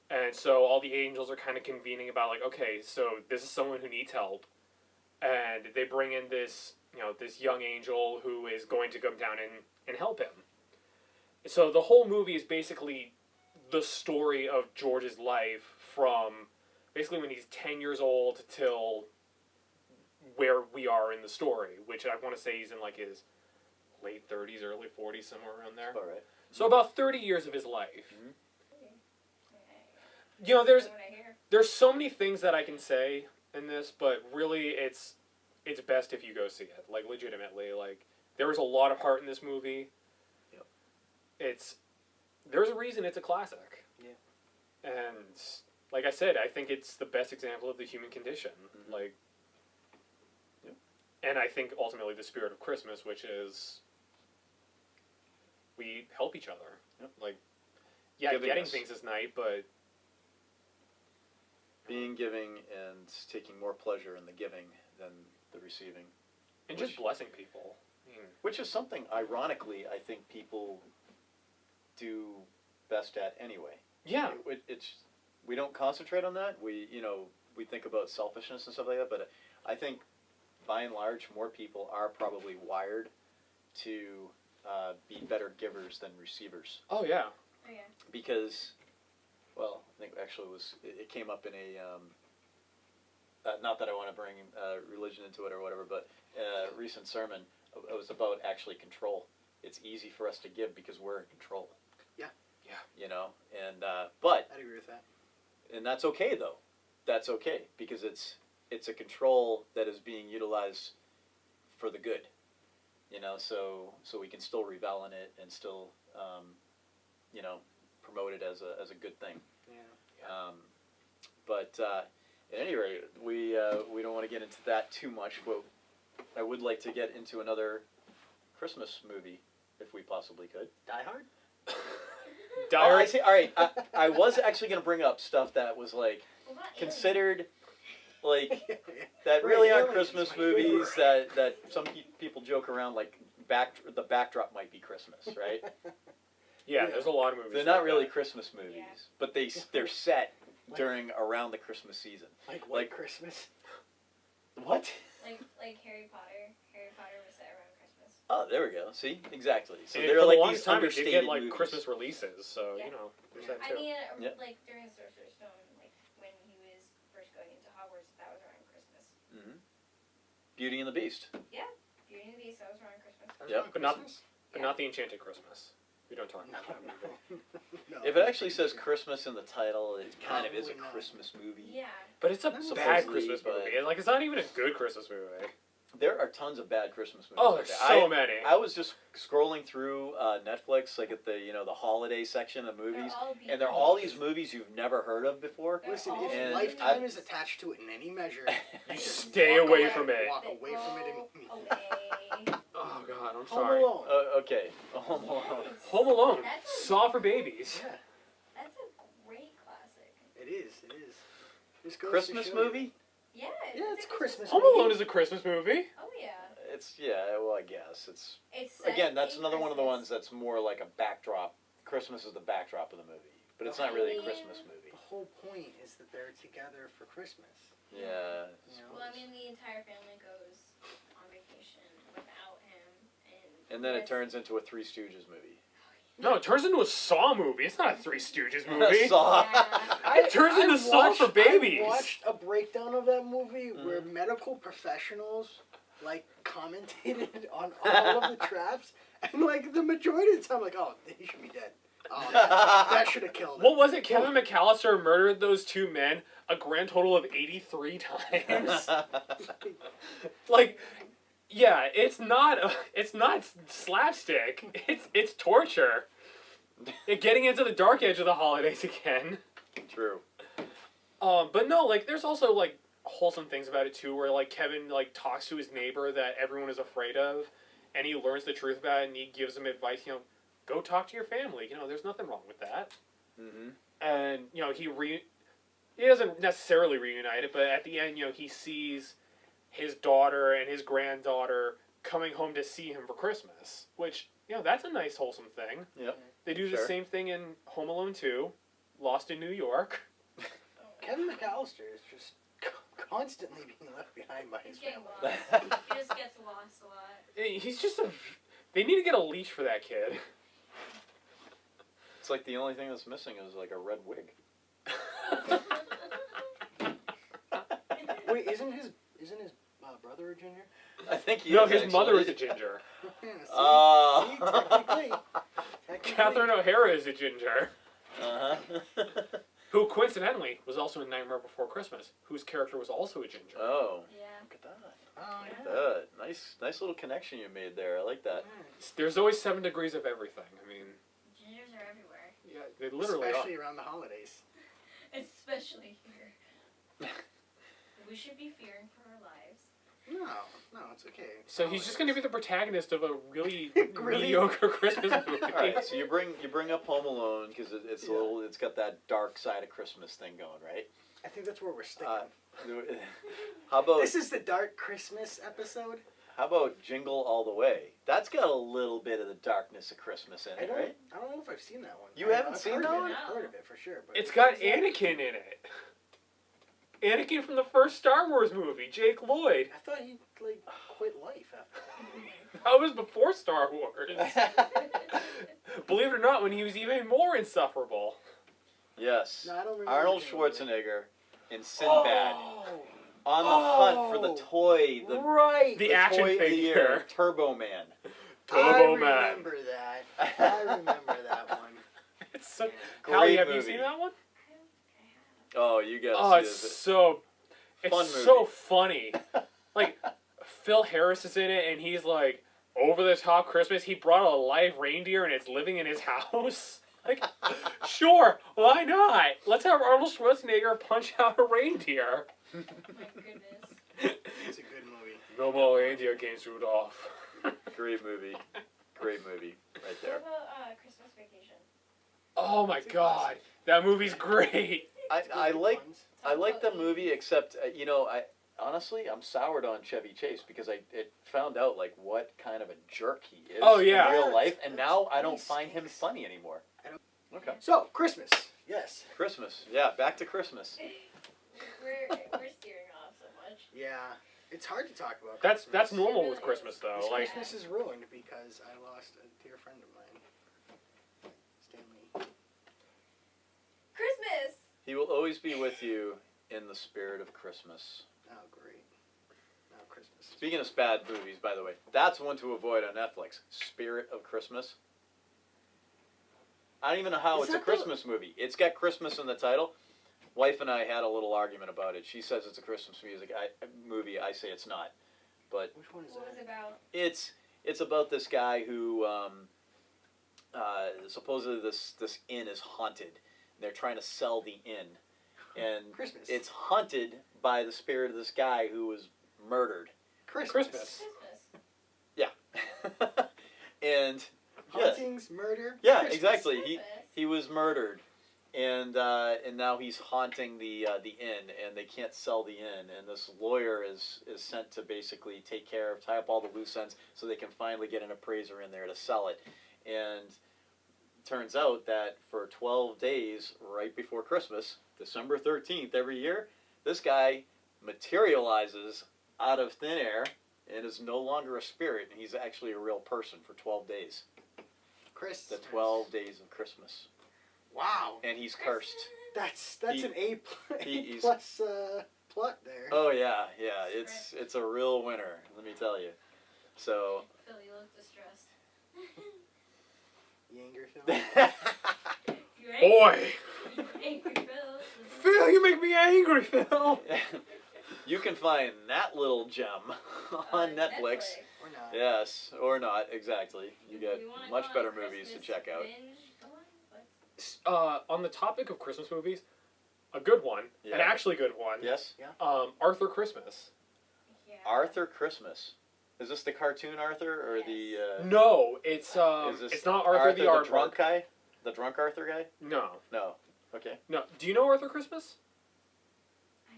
And so all the angels are kind of convening about, like, okay, so this is someone who needs help. And they bring in this, this young angel who is going to come down and help him. So the whole movie is basically the story of George's life from basically when he's 10 years old till where we are in the story, which I want to say he's in like his late 30s, early 40s, somewhere around there. All right. So about 30 years of his life. Okay. There's What I hear. there's so many things that I can say in this, but really it's best if you go see it. Like, legitimately, like, there was a lot of heart in this movie. Yep. There's a reason it's a classic. Yeah. And like I said, I think it's the best example of the human condition. Mhm. Like, Yep. and I think ultimately the spirit of Christmas, which is we help each other. Yep. Like, yeah, Giving getting us. things is nice, but Being giving and taking more pleasure in the giving than the receiving. and Which- just blessing people. I mean, Which is something, ironically, I think people do best at anyway. yeah. It's we don't concentrate on that. We we think about selfishness and stuff like that. But I think by and large, more people are probably wired to be better givers than receivers. Oh yeah. Oh yeah. Because, well, I think actually it came up in a not that I want to bring religion into it or whatever, but a recent sermon. It was about actually control. It's easy for us to give because we're in control. Yeah. And but I'd agree with that. and that's okay though. That's okay because it's a control that is being utilized for the good. So we can still revel in it and still promote it as a good thing. Yeah. But at any rate, we don't want to get into that too much. But I would like to get into another Christmas movie if we possibly could. Die Hard? I see. All right, I was actually going to bring up stuff that was like Well, not considered like Right, that really aren't aliens, Christmas my movies favorite. that some people joke around like the backdrop might be Christmas, right? Yeah, there's a lot of movies. They're not like really that. Christmas movies, Yeah. but they're set during around the Christmas season. Like Like- Christmas? What? Like Harry Potter. Harry Potter was set around Christmas. Oh, there we go. See, exactly. So And they're for like the longest these time, they understated get like movies. Christmas releases, so Yeah. there's that I too. mean, Yeah. like during the Sorcerer's Stone, like when he was first going into Hogwarts, that was around Christmas. Hmm. Beauty and the Beast. Beauty and the Beast, that was around Christmas. That was Yep. on But not- Christmas? But not the Enchanted Christmas. We don't talk No, about that movie. no. If it actually says Christmas in the title, it kind of is a Probably not. Christmas movie. Yeah. But it's a Supposedly, bad Christmas but- movie. Like, it's not even a good Christmas movie. There are tons of bad Christmas movies. Oh, like there's that. so many. I was just scrolling through Netflix, like at the the holiday section of movies, They're all and there are all these movies you've never heard of before. Listen, all if And Lifetime is attached to it in any measure, You just stay walk away from it. Walk They away from it. go away. Oh God, I'm Home sorry. Alone. Okay, Home Alone. Home Alone. That's a- Saw for babies. Yeah, That's a great classic. it is. It is. Just goes to Christmas show you. movie? Yeah. Yeah, it's Christmas. Home Alone is a Christmas movie. Oh yeah. Well, I guess it's It's set again. That's in another one of the Christmas. ones that's more like a backdrop. Christmas is the backdrop of the movie, but it's not really a Christmas movie. The whole point is that they're together for Christmas. Yeah. You know? Well, I mean, the entire family goes on vacation without him, And then it that's- turns into a Three Stooges movie. No, it turns into a Saw movie. It's not a Three Stooges movie. Saw. Yeah. It turns into Saw for babies. I watched a breakdown of that movie where Mhm. medical professionals like commentated on all of the traps, and like the majority of the time, like, oh, he should be dead. Oh, that should have killed him. What was it? Kevin McAllister murdered those two men a grand total of 83 times. Like, yeah, it's not slapstick. It's torture. Getting into the dark edge of the holidays again. True. But no, like, there's also like wholesome things about it too, where like Kevin like talks to his neighbor that everyone is afraid of, and he learns the truth about it, and he gives him advice. Go talk to your family. There's nothing wrong with that. Mm-hmm. And he doesn't necessarily reunite it, but at the end, he sees his daughter and his granddaughter coming home to see him for Christmas, which that's a nice wholesome thing. Yep. They do the Sure. same thing in Home Alone 2, Lost in New York. Kevin McAllister is just constantly being left behind by his He's getting family. lost. He just gets lost a lot. He's just they need to get a leash for that kid. It's like the only thing that's missing is like a red wig. Wait, isn't his brother a ginger? I think he No, is, his mother is actually. a ginger. Yeah, see, Oh. technically. Catherine O'Hara is a ginger. Uh-huh. Who coincidentally was also in Nightmare Before Christmas, whose character was also a ginger. Oh. Yeah. Look at that. Oh, Yeah. yeah. Nice little connection you made there. I like that. There's always 7 degrees of everything. I mean, Gingers are everywhere. yeah, they literally Especially are. around the holidays. Especially here. We should be fearing for our lives. No, it's okay. So he's just going to be the protagonist of a really Really? mediocre Christmas movie. All right, so you bring up Home Alone because it's a little, it's got that dark side of Christmas thing going, right? I think that's where we're sticking. How about This is the dark Christmas episode. how about Jingle All the Way? That's got a little bit of the darkness of Christmas in it, right? I don't know if I've seen that one. You haven't I've seen heard that of it, one? I've heard of it for sure. But It's got Anakin in it. Anakin from the first Star Wars movie, Jake Lloyd. I thought he like quit life after that. That was before Star Wars. Believe it or not, when he was even more insufferable. Yes. No, I don't remember. Arnold Jingle. Schwarzenegger in Sinbad. Oh, On the hunt for the toy, right. The action toy of the figure. year, Turbo Man. Turbo I Man. remember that. I remember that one. It's so. Great Hallie, have you movie. seen that one? Oh, you gotta Oh, see it's this. so. It's Fun so movie. funny. Like, Phil Harris is in it, and he's like over the top Christmas. He brought a live reindeer, and it's living in his house. Like, sure, why not? Let's have Arnold Schwarzenegger punch out a reindeer. My goodness. It's a good movie. No more reindeer games, Rudolph. Great movie. Great movie. Right What there. about Christmas Vacation? Oh my god, that movie's great. I like the movie, except you know, honestly I'm soured on Chevy Chase because it found out like what kind of a jerk he is Oh, yeah. in real Yeah, life, and now I don't he find him stinks. funny anymore. Okay. So Christmas, yes. Christmas. Yeah, back to Christmas. We're steering off so much. Yeah, it's hard to talk about. That's Christmas. normal It with really Christmas is. though. This Like, Christmas is ruined because I lost a dear friend of mine, Stanley. Christmas! He will always be with you in the spirit of Christmas. Oh, great. Now Christmas. Speaking of bad movies, by the way, that's one to avoid on Netflix. Spirit of Christmas. I don't even know how Is it's a that the- Christmas movie. It's got Christmas in the title. Wife and I had a little argument about it. She says it's a Christmas movie. I say it's not. But Which one is What was that? it about? it's about this guy who supposedly this inn is haunted. They're trying to sell the inn, and Christmas. it's haunted by the spirit of this guy who was murdered. Christmas. Christmas. Christmas. And yeah, Hauntings, murder. yeah, Christmas. exactly. Christmas. He was murdered, and now he's haunting the inn, and they can't sell the inn. And this lawyer is sent to basically tie up all the loose ends, so they can finally get an appraiser in there to sell it. And turns out that for 12 days, right before Christmas, December 13th every year, this guy materializes out of thin air and is no longer a spirit, and he's actually a real person for 12 days. Christmas. The 12 days of Christmas. Wow. And he's cursed. That's He- an A he's- plus plot there. Oh yeah, it's a real winner, let me tell you. So Phil, you look distressed. The anger film. You angry? Boy, You angry, Phil? Phil, you make me angry, Phil. you can find that little gem on Netflix. Or not. Yes, or not, exactly. You get You wanna much go on better a movies to Christmas check out. binge? Go on, what? On the topic of Christmas movies, a good one, an Yeah. actually good one. Yes? Arthur Christmas. Yeah. Arthur Christmas. Is this the cartoon Arthur or the No, it's is this it's not Arthur the drunk Aardvark. guy? The drunk Arthur guy? No, No. Okay. no. Do you know Arthur Christmas? I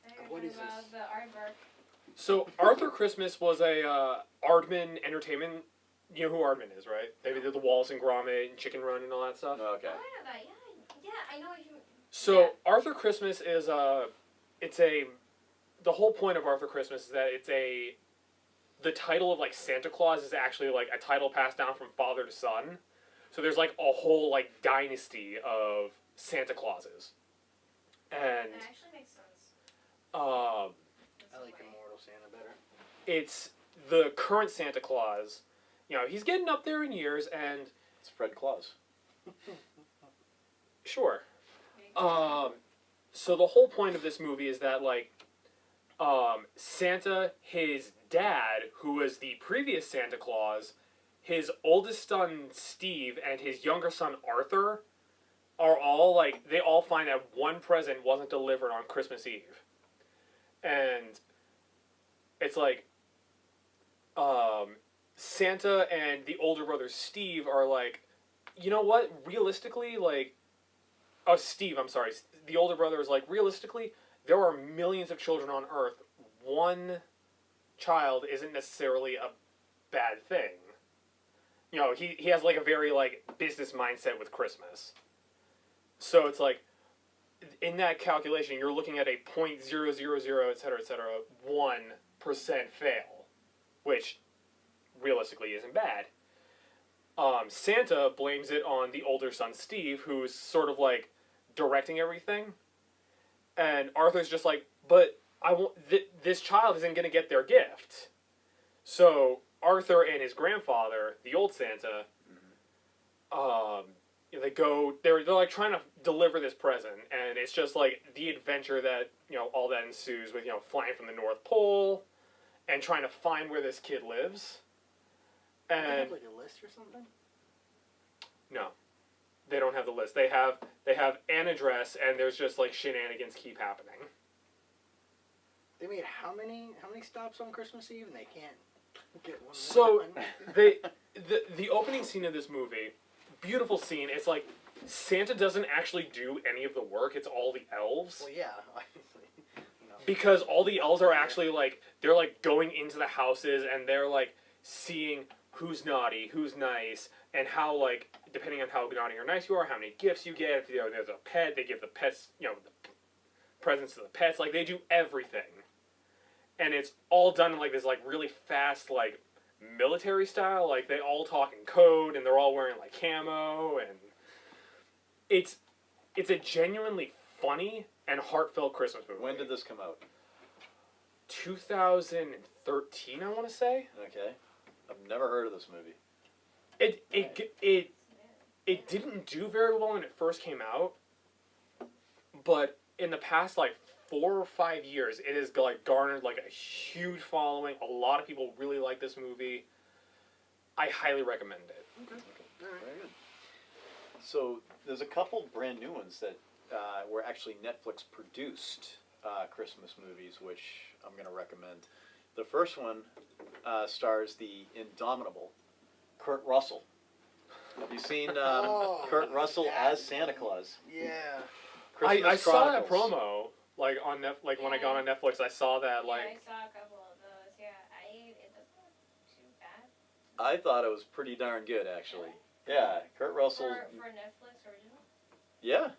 thought you What were is talking about the aardvark. So Arthur Christmas was a Aardman Entertainment. You know who Aardman is, right? They did the Wallace and Gromit and Chicken Run and all that stuff. Okay. Oh, I know that. Yeah, I know what you. So Yeah. Arthur Christmas is the whole point of Arthur Christmas is that the title of like Santa Claus is actually like a title passed down from father to son. So there's like a whole like dynasty of Santa Clauses. And That actually makes sense. I That's like the way. Immortal Santa better. it's the current Santa Claus. You know, he's getting up there in years and It's Fred Claus. sure. Makes sense. So the whole point of this movie is that like Santa, his dad, who was the previous Santa Claus, his oldest son Steve, and his younger son Arthur are all like they all find that one present wasn't delivered on Christmas Eve. And it's like Santa and the older brother Steve are like, you know what? Realistically, like, oh, Steve, I'm sorry. The older brother is like, realistically, there are millions of children on Earth. One child isn't necessarily a bad thing. You know, he has like a very like business mindset with Christmas. So it's like, in that calculation, you're looking at a 0.000, et cetera, 1% fail, which realistically isn't bad. Santa blames it on the older son, Steve, who's sort of like directing everything. And Arthur's just like, but I won't, this child isn't going to get their gift. So Arthur and his grandfather, the old Santa, they go, they're like trying to deliver this present, and it's just like the adventure that, you know, all that ensues with, you know, flying from the North Pole and trying to find where this kid lives. And they have like a list or something? No, they don't have the list. They have an address, and there's just like shenanigans keep happening. They made how many stops on Christmas Eve, and they can't get one. So the opening scene of this movie, beautiful scene. It's like Santa doesn't actually do any of the work. It's all the elves. Well, yeah, obviously. No. Because all the elves are actually like, they're like going into the houses, and they're like seeing who's naughty, who's nice, and how, like, depending on how naughty or nice you are, how many gifts you get. If, you know, there's a pet, they give the pets, you know, the presents to the pets. Like, they do everything. And it's all done in, like, this, like, really fast, like, military style. Like, they all talk in code, and they're all wearing, like, camo, and it's a genuinely funny and heartfelt Christmas movie. When did this come out? 2013, I want to say. Okay. I've never heard of this movie. It didn't do very well when it first came out, but in the past like 4 or 5 years, it has like garnered like a huge following. A lot of people really like this movie. I highly recommend it. Okay. All right. Very good. So there's a couple brand new ones that were actually Netflix produced Christmas movies, which I'm going to recommend. The first one stars the indomitable Kurt Russell. Have you seen Kurt Russell as Santa Claus? Yeah. I saw that Chronicles. promo like on when I got on Netflix. I saw that like. Yeah, I saw a couple of those. Yeah, it doesn't look too bad. I thought it was pretty darn good, actually. Yeah, Kurt Russell. For Netflix original. Yeah,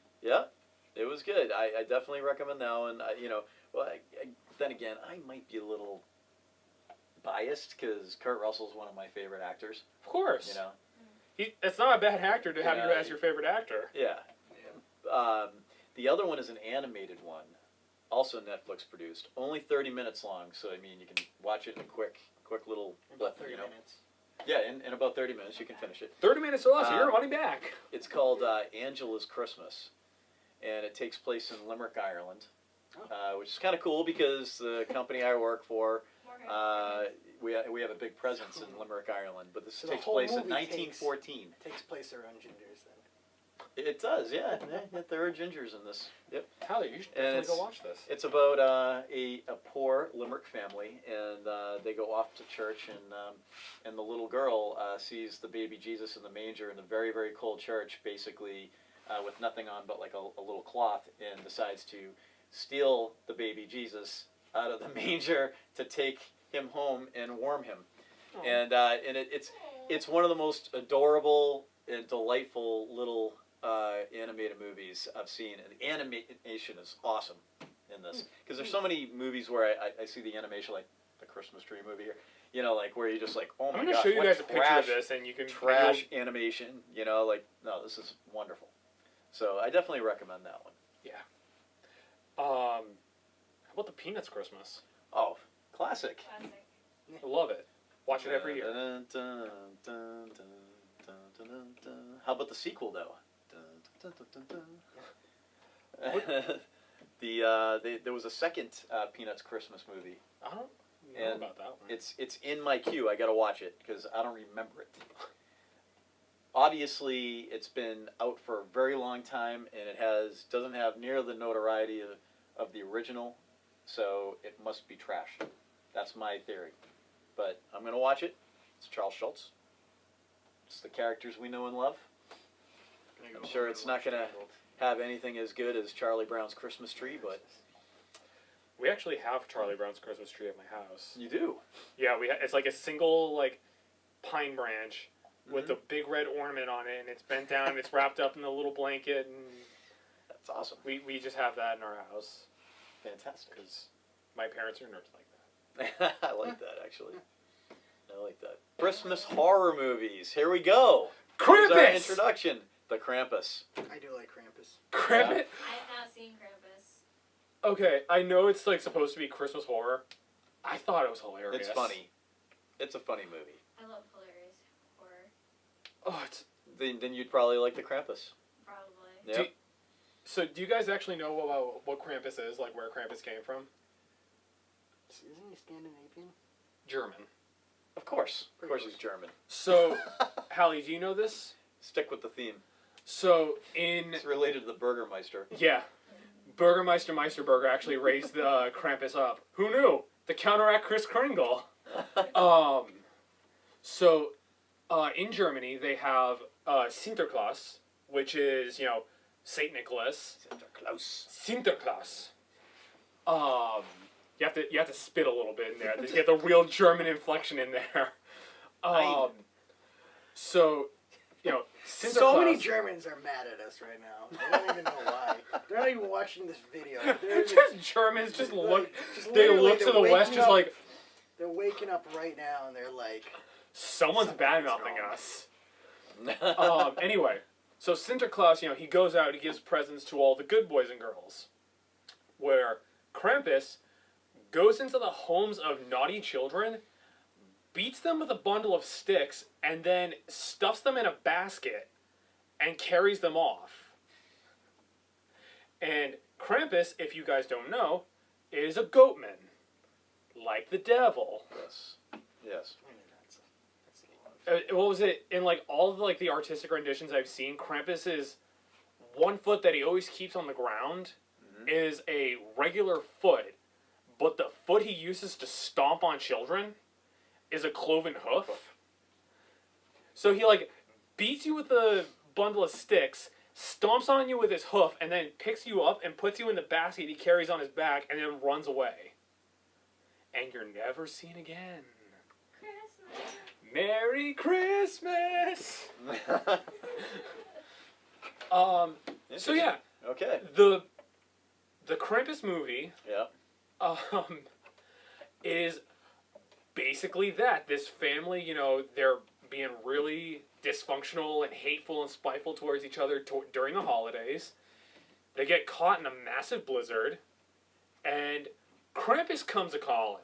it was good. I definitely recommend that one. Then again, I might be a little biased because Kurt Russell's one of my favorite actors. Of course. You know. It's not a bad actor to have you Yeah. as your favorite actor. Yeah. The other one is an animated one, also Netflix produced. Only 30 minutes long, so I mean you can watch it in a quick little. About 30 minutes. Yeah, in about 30 minutes you can finish it. 30 minutes or less, your money back. It's called Angela's Christmas, and it takes place in Limerick, Ireland, which is kind of cool because the company I work for, we have a big presence in Limerick, Ireland. But this So the takes whole place in movie 1914. Takes place around gingers then. It does, yeah. There are gingers in this. Yep. Tyler, you should And definitely it's- go watch this. It's about a poor Limerick family, and they go off to church, and the little girl sees the baby Jesus in the manger in the very, very cold church, basically with nothing on but like a little cloth, and decides to steal the baby Jesus out of the manger to take him home and warm him. Oh. And it's one of the most adorable and delightful little animated movies I've seen, and the animation is awesome in this because there's so many movies where I see the animation, like the Christmas tree movie here, you know, like where you're just like, oh my I'm gosh, gonna show you what guys a picture of trash, this, and you can trash animation, you know, like no, this is wonderful. So I definitely recommend that one. How about the Peanuts Christmas? Oh, classic. Classic. I love it. Watch it every year. Dun, dun, dun, dun, dun, dun, dun, dun. How about the sequel though? Dun, dun, dun, dun, dun. There was a second Peanuts Christmas movie. I don't know And about that one. It's in my queue. I gotta watch it because I don't remember it. Obviously, it's been out for a very long time, and it doesn't have near the notoriety of the original, so it must be trash. That's my theory. But I'm gonna watch it. It's Charles Schultz. It's the characters we know and love. I'm sure it's not gonna have anything as good as Charlie Brown's Christmas Tree, but We actually have Charlie Brown's Christmas tree at my house. You do? Yeah, it's like a single like pine branch with a big red ornament on it, and it's bent down, and it's wrapped up in a little blanket, and That's awesome. we just have that in our house Fantastic. because my parents are nerds like that. I like that, actually. I like that. Christmas horror movies. Here we go. Here's our Krampus! introduction. The Krampus. I do like Krampus. Krampus? I have not seen Krampus. Okay, I know it's like supposed to be Christmas horror. I thought it was hilarious. It's funny. It's a funny movie. I love hilarious horror. Oh, it's... Then you'd probably like the Krampus. Probably. Yep. So, do you guys actually know what Krampus is? Like, where Krampus came from? Isn't he Scandinavian? German. Of course. Of course he's German. So, Hallie, do you know this? Stick with the theme. So, in... It's related to the Burgermeister. Yeah. Burgermeister Meisterburger actually raised the Krampus up. Who knew? To counteract Kris Kringle. In Germany, they have Sinterklaas, which is, Saint Nicholas. Sinterklaas. You have to spit a little bit in there to get the real German inflection in there. Sinterklaas. So many Germans are mad at us right now. I don't even know why. They're not even watching this video. They're just Germans just look. They look to the west, just like they're waking up right now, and they're like, someone's bad mouthing us. Anyway, so Sinterklaas, he goes out, he gives presents to all the good boys and girls. Where Krampus goes into the homes of naughty children, beats them with a bundle of sticks, and then stuffs them in a basket and carries them off. And Krampus, if you guys don't know, is a goatman. Like the devil. Yes. Yes. What was it? In like all of like the artistic renditions I've seen, Krampus is one foot that he always keeps on the ground is a regular foot, but the foot he uses to stomp on children is a cloven hoof. So he like beats you with a bundle of sticks, stomps on you with his hoof, and then picks you up and puts you in the basket he carries on his back, and then runs away. And you're never seen again. Christmas. Merry Christmas! So yeah. Okay. The Krampus movie Yeah. is basically that. This family, they're being really dysfunctional and hateful and spiteful towards each other during the holidays. They get caught in a massive blizzard, and Krampus comes a-calling.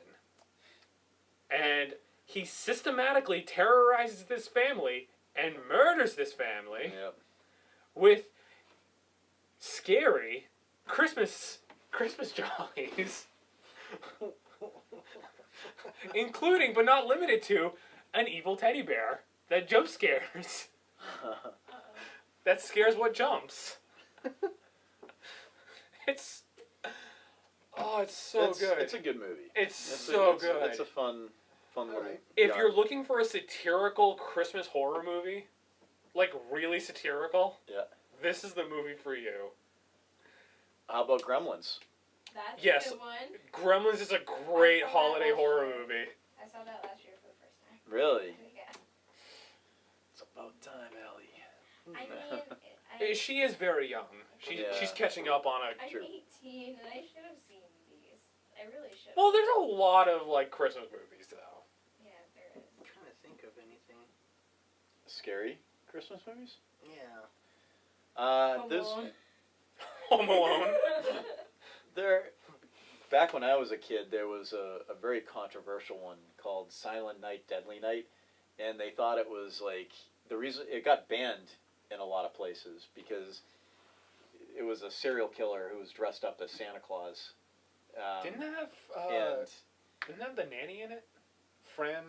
And he systematically terrorizes this family and murders this family with scary Christmas jollies. Including, but not limited to, an evil teddy bear that jump scares. That scares what jumps. It's so good. It's a good movie. It's so good. It's a fun little. Alright. If you're looking for a satirical Christmas horror movie, like really satirical, this is the movie for you. How about Gremlins? That's Yes. a good one. Gremlins is a great I saw that holiday last horror year. movie. I saw that last year for the first time. Really? Yeah. It's about time, Ellie. I mean, She is very young. She's catching up on I'm a... 18 and I should have seen these. I really should. Well, there's a lot of like Christmas movies though. Yeah, there is. I'm trying to think of anything. Scary Christmas movies? Yeah. There's Alone. Home Alone. back when I was a kid, there was a very controversial one called Silent Night, Deadly Night, and they thought it was like the reason it got banned in a lot of places because it was a serial killer who was dressed up as Santa Claus. Didn't that have the nanny in it? Fran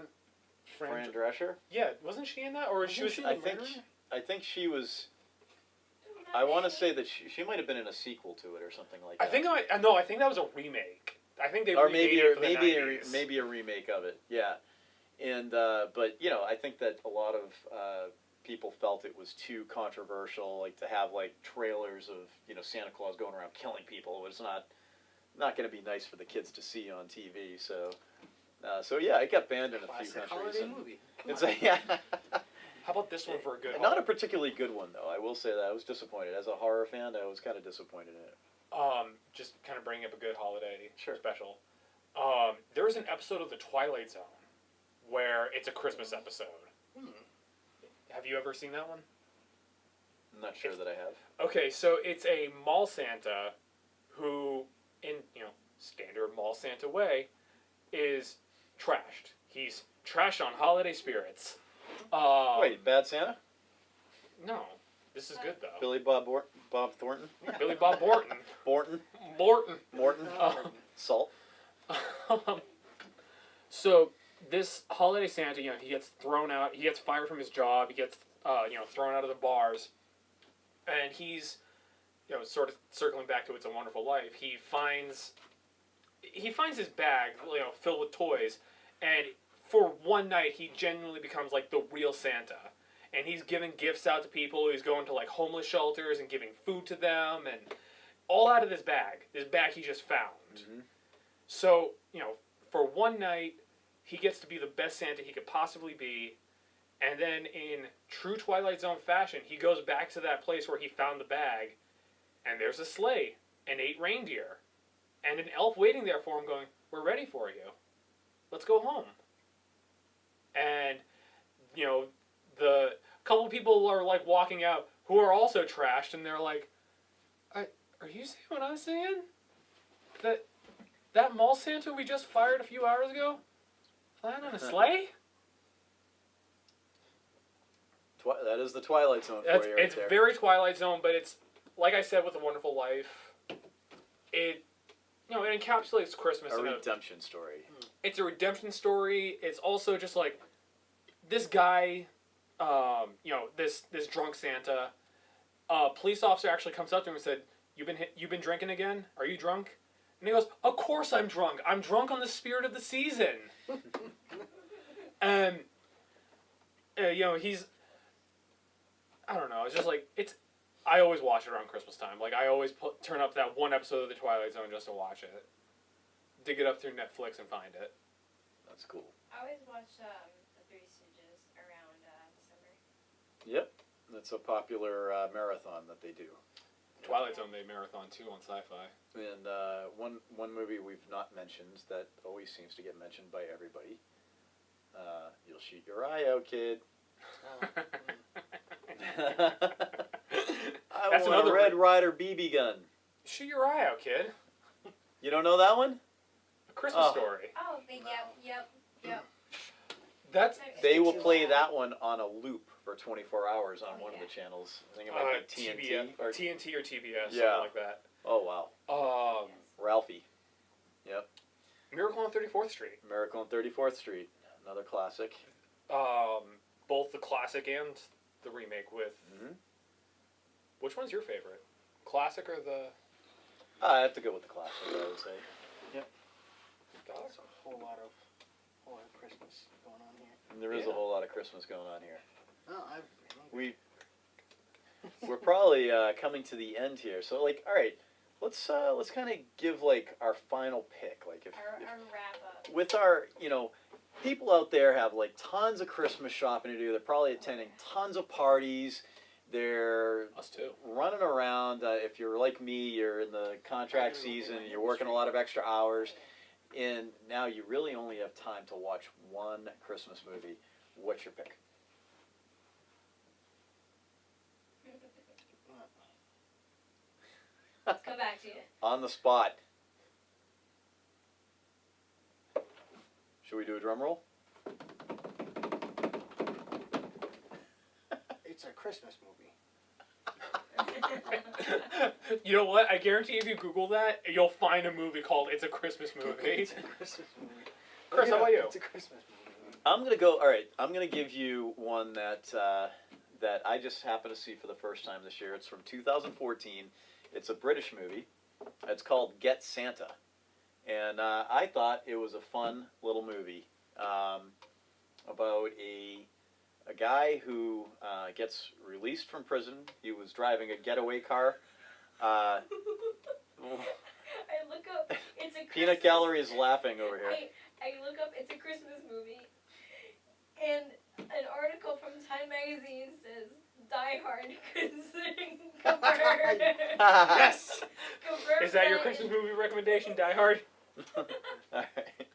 Drescher? Yeah, wasn't she in that, or she was? I think she was. I want to say that she might have been in a sequel to it or something like that. I think that was a remake. I think they or remade it for the 90s. maybe a remake of it. Yeah, and but I think that a lot of people felt it was too controversial, like to have like trailers of Santa Claus going around killing people. It was not going to be nice for the kids to see on TV. So yeah, it got banned in a few Classic countries. holiday and movie. It's yeah. How about this one for a good Not a holiday? particularly good one though. I will say that I was disappointed. As a horror fan, I was kind of disappointed in it. Just kind of bringing up a good holiday Sure. special. There was an episode of The Twilight Zone where it's a Christmas episode. Have you ever seen that one? I'm not sure that I have. Okay, so it's a mall Santa who, in standard mall Santa way, is trashed. He's trashed on holiday spirits. Wait, Bad Santa? No, this is good though. Billy Bob Thornton? Billy Bob Morton. Morton? Morton. Salt? So this holiday Santa, he gets thrown out. He gets fired from his job. He gets thrown out of the bars, and he's sort of circling back to It's a Wonderful Life. He finds his bag filled with toys, and for one night he genuinely becomes like the real Santa, and he's giving gifts out to people. He's going to like homeless shelters and giving food to them, and all out of this bag he just found. Mm-hmm. So for one night he gets to be the best Santa he could possibly be, and then in true Twilight Zone fashion, he goes back to that place where he found the bag, and there's a sleigh and 8 reindeer, and an elf waiting there for him going, "We're ready for you. Let's go home." And, the couple people are like walking out who are also trashed, and they're like, Are you saying what I'm saying? That mall Santa we just fired a few hours ago? Flying on a sleigh? That is the Twilight Zone for you right It's there. very Twilight Zone, but it's, like I said with A Wonderful Life, it encapsulates Christmas A in redemption story. It's a redemption story. It's also just like this guy, this drunk Santa. A police officer actually comes up to him and said, "You've been drinking again? Are you drunk?" And he goes, "Of course I'm drunk. I'm drunk on the spirit of the season." And he's, I don't know. It's just like I always watch it around Christmas time. Like I always turn up that one episode of The Twilight Zone just to watch it. Dig it up through Netflix and find it. That's cool. I always watch The Three Stooges around December. Yep. That's a popular marathon that they do. Twilight Zone they marathon too on Sci-Fi. And one movie we've not mentioned that always seems to get mentioned by everybody. You'll shoot your eye out, kid. I That's want another a Red Ryder BB gun. Shoot your eye out, kid. You don't know that one? A Christmas Oh. Story. Oh, yep. That's They will play that one on a loop for 24 hours on one of the channels. I think it might be TNT. Or, TNT or TBS, Yeah. something like that. oh, wow. Ralphie. Yep. Miracle on 34th Street. Miracle on 34th Street. Another classic. Both the classic and the remake with. Mm-hmm. Which one's your favorite? Classic or the? I have to go with the classic, I would say. There's a whole lot of Christmas going on here. And there is a whole lot of Christmas going on here. Oh, We're probably coming to the end here. So, like, all right, let's kind of give like our final pick. Like, if Our wrap up. with our, people out there have like tons of Christmas shopping to do. They're probably attending tons of parties. They're Us too. running around. If you're like me, you're in the contract season. You're working a lot of extra hours, and now you really only have time to watch one Christmas movie. What's your pick? Let's come back to you. On the spot. Should we do a drum roll? It's a Christmas movie. You know what? I guarantee if you Google that, you'll find a movie called "It's a Christmas Movie." It's a Christmas movie. Chris, how about you? It's a Christmas movie. I'm gonna go. All right, I'm gonna give you one that that I just happened to see for the first time this year. It's from 2014. It's a British movie. It's called Get Santa, and I thought it was a fun little movie about a guy who gets released from prison. He was driving a getaway car. I look up it's a Peanut Christmas, Gallery is laughing over here. I look up, it's a Christmas movie, and an article from Time Magazine says, Die Hard Yes! confirms Is that your Christmas movie recommendation, Die Hard? Alright.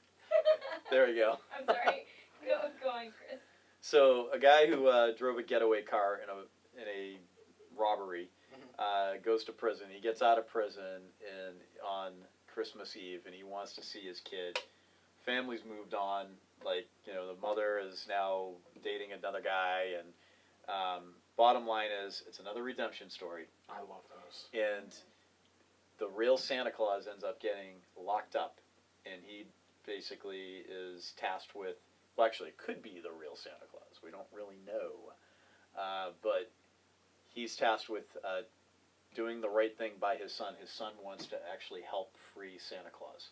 There we go. I'm sorry. Go on, Chris. So a guy who drove a getaway car in a robbery goes to prison. He gets out of prison on Christmas Eve, and he wants to see his kid. Family's moved on. Like, you know, the mother is now dating another guy, and bottom line is, it's another redemption story. I love those. And the real Santa Claus ends up getting locked up, and he basically is tasked with, well, actually, it could be the real Santa Claus. We don't really know. But he's tasked with doing the right thing by his son. His son wants to actually help free Santa Claus.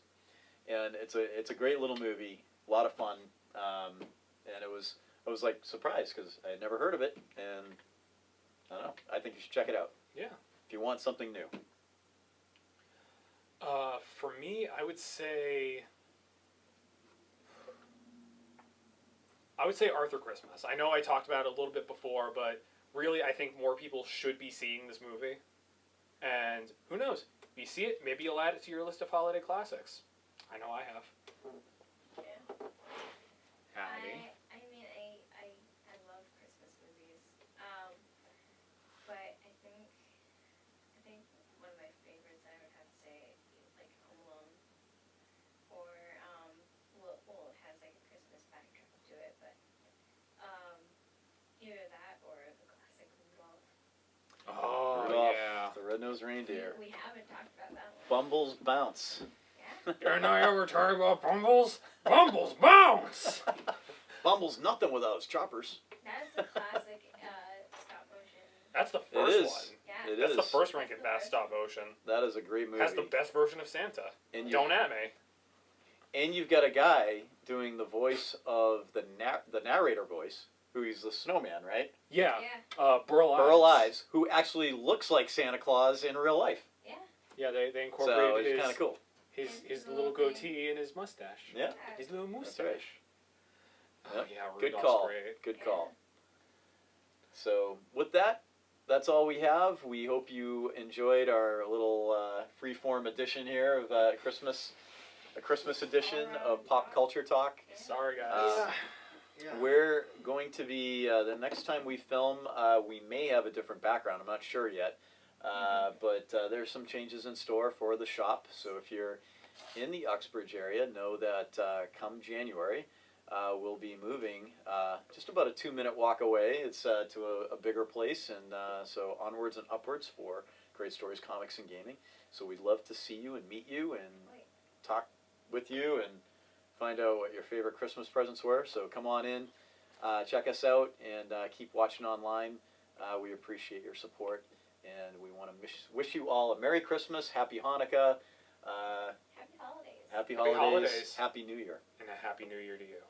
And it's a great little movie, a lot of fun. And I was like surprised because I had never heard of it, and I don't know. I think you should check it out. Yeah. If you want something new. For me, I would say Arthur Christmas. I know I talked about it a little bit before, but really I think more people should be seeing this movie. And who knows? If you see it, maybe you'll add it to your list of holiday classics. I know I have. Yeah. Abby? I mean, I love Christmas movies. But I think one of my favorites I would have to say is like Home Alone. Or, well, it has like a Christmas backdrop to it, but either that or the classic Rudolph. Oh, Rudolph, yeah. the Red-Nosed Reindeer. We haven't talked about that one. Bumbles Bounce. Yeah. Didn't I ever talk about Bumbles? Bumbles bounce! Bumbles nothing without his choppers. That's a classic stop motion. That's the It first is. one. Yeah. It That's is. the first ranking best stop motion. That is a great movie. Has the best version of Santa. And you, Don't at me. and you've got a guy doing the voice of the narrator voice, who is the snowman, right? Yeah. Yeah. Burl Ives. Burl Ives, who actually looks like Santa Claus in real life. Yeah. Yeah, they So incorporated it's kind of cool. his little goatee and his mustache. Yeah, His little that's mustache. right. Oh, Yep. yeah, Good Rudolph's call. great. Good Yeah. call. So with that, that's all we have. We hope you enjoyed our little freeform edition here of a Christmas edition of Pop Culture Talk. Sorry, guys. Yeah. We're going to be, the next time we film, we may have a different background. I'm not sure yet. But there's some changes in store for the shop. So if you're in the Uxbridge area, know that come January, we'll be moving just about a 2-minute walk away. It's to a bigger place. And so onwards and upwards for Great Stories Comics and Gaming. So we'd love to see you and meet you and talk with you and find out what your favorite Christmas presents were. So come on in, check us out, and keep watching online. We appreciate your support, and we want to wish you all a Merry Christmas, Happy Hanukkah, Happy holidays. Happy Happy holidays, holidays. Happy New Year. And a Happy New Year to you.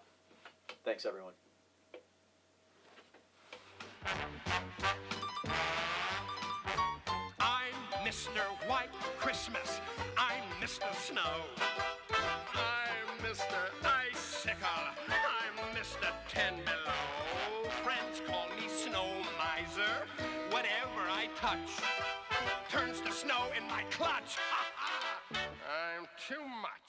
Thanks, everyone. I'm Mr. White Christmas. I'm Mr. Snow. I'm Mr. Icicle. I'm Mr. Ten Below. Friends call me Snow Miser. Whatever I touch turns to snow in my clutch. I'm too much.